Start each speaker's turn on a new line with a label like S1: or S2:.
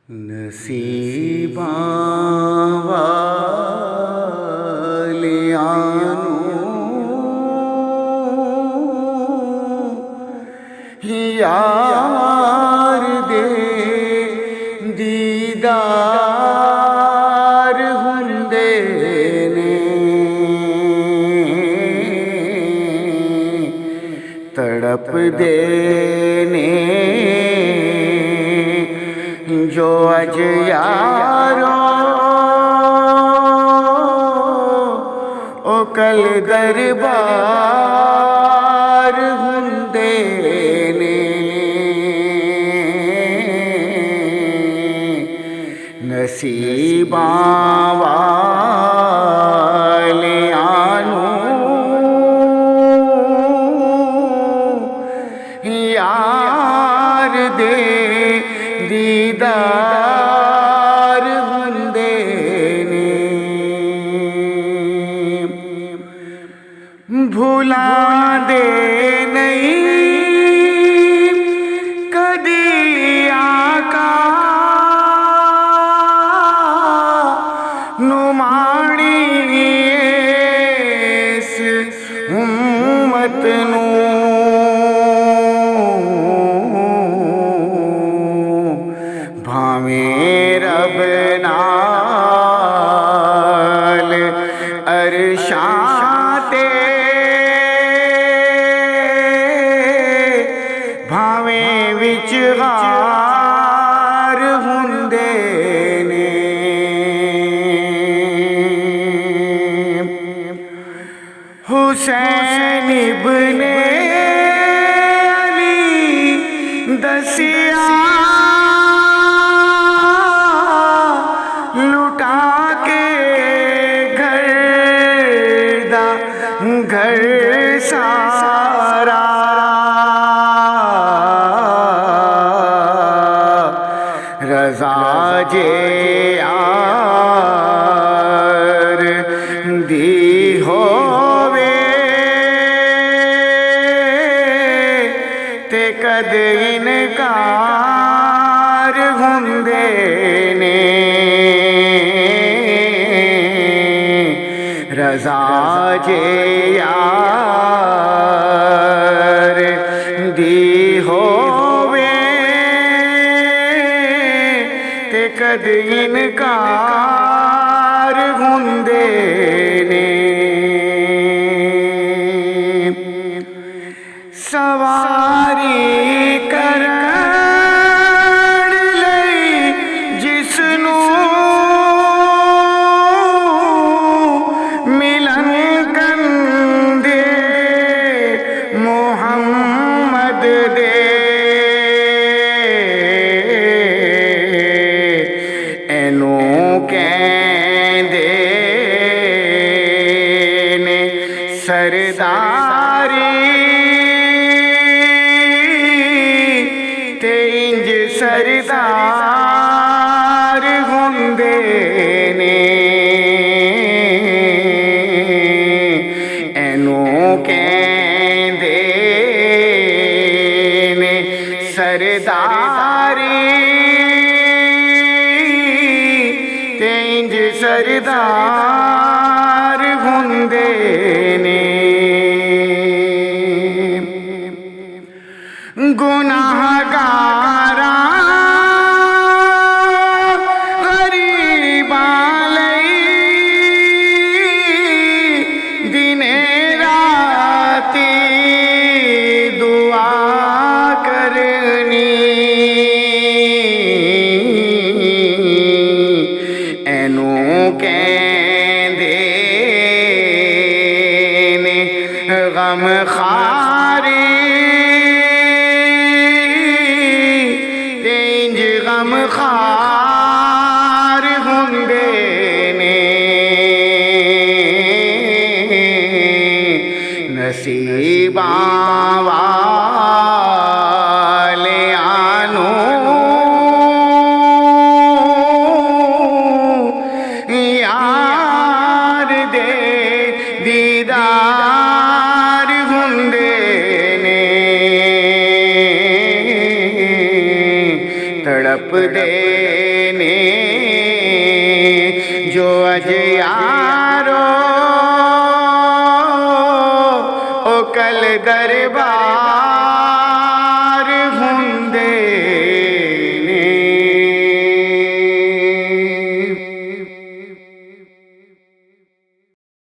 S1: नसीबां वालियानू यार दे दीदार हुंदे ने तड़प दे ने जो अज यारो ओ कल दरबार हुंदे ने नसीबां वालियानू यार दे दीदार हुंदे ने भुला दे नहीं कदी आका नुमाणी इस उम्मत नू भावें रब नाल अरशां ते भावें विच गार हुंदे ने हुसैन इब्ने अली दसिया घर सारा रज़ा जे यार दी होवे ते कद इनकार हुंदे ने रज़ा जे यार दी होवे ते कद इनकार हुंदे ने सवारी करन लई जिसनू सरदारी ते इंज सरदार हुंदे ने एनू कहंदे ने सरदारी ते इंज सरदार हुंदे ने गुनाहगारा गरीबां लई दिने राती दुआ करनी एनू कहंदे ने गम खारी गम खार हुंदे ने नसीबां वालियानू यार दे दीदार हुंदे ने तड़प देने जो अज यारो ओ कल दरबार